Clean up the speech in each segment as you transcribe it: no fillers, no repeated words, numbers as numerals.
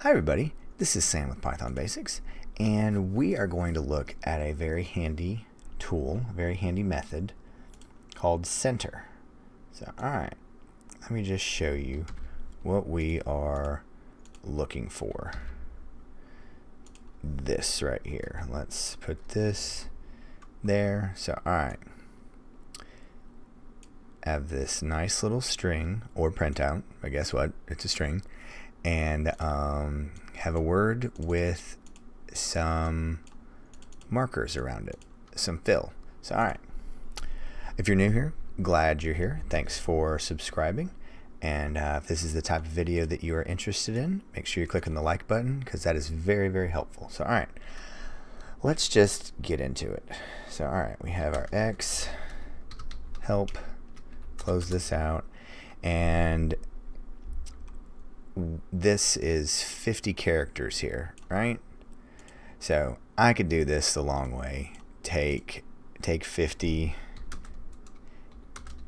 Hi everybody, this is Sam with Python Basics, and we are going to look at a very handy tool, a very handy method called center. So alright, let me just show you what we are looking for. This right here. Let's put this there. So alright, I have this nice little string or printout, but guess what? It's a string. And have a word with some markers around it, some fill. So alright, if you're new here, glad you're here. Thanks for subscribing, and if this is the type of video that you are interested in, make sure you click on the like button, because that is very helpful. So alright, let's just get into it. So alright, we have our X, help, close this out, and this is 50 characters here, right? So I could do this the long way. Take 50,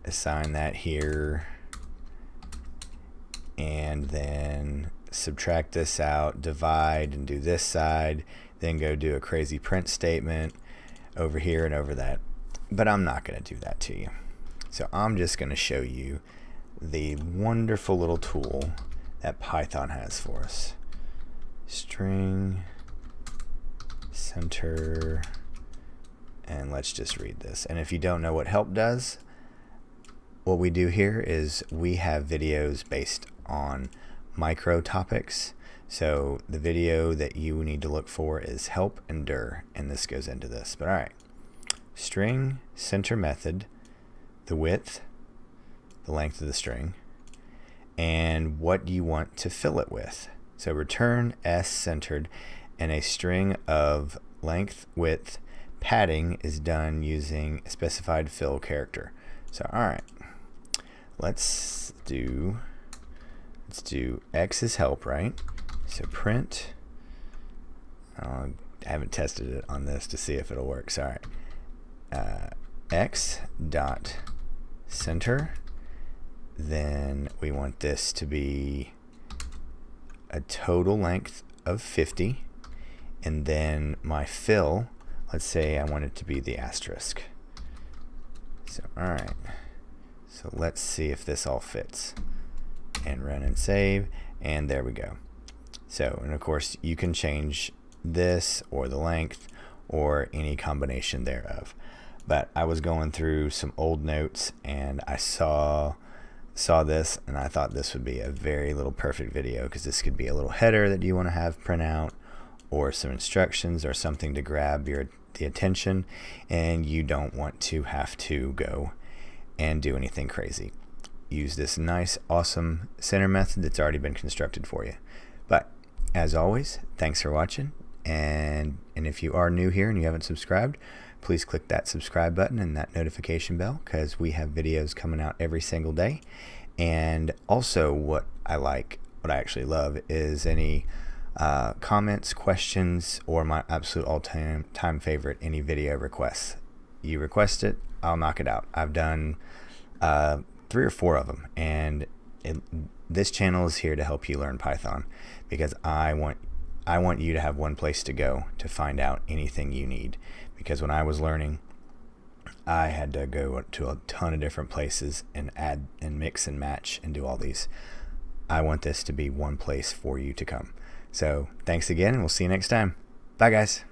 assign that here, and then subtract this out, divide, and do this side, then go do a crazy print statement over here and over that. But I'm not going to do that to you. So I'm just going to show you the wonderful little tool that Python has for us. String center, and let's just read this. And if you don't know what help does, what we do here is we have videos based on micro topics. So the video that you need to look for is help and dir, and this goes into this. But alright, string center method, the width, the length of the string, and what you want to fill it with. So return s centered, and a string of length, width, padding is done using a specified fill character. So alright, let's do X is help, right? So print, I haven't tested it on this to see if it'll work. So alright, X dot center, then we want this to be a total length of 50, and then my fill, let's say I want it to be the asterisk. So alright, so let's see if this all fits, and run and save, and there we go. So, and of course you can change this or the length or any combination thereof. But I was going through some old notes and I saw this, and I thought this would be a very little perfect video, because this could be a little header that you want to have print out, or some instructions, or something to grab the attention, and you don't want to have to go and do anything crazy. Use this nice awesome center method that's already been constructed for you. But as always, thanks for watching, and if you are new here and you haven't subscribed, please click that subscribe button and that notification bell, because we have videos coming out every single day. And also what I actually love is any comments, questions, or my absolute all-time favorite, any video requests. You request it, I'll knock it out. I've done 3 or 4 of them, and this channel is here to help you learn Python, because I want you to have one place to go to find out anything you need. Because when I was learning, I had to go to a ton of different places and add and mix and match and do all these. I want this to be one place for you to come. So thanks again, and we'll see you next time. Bye guys.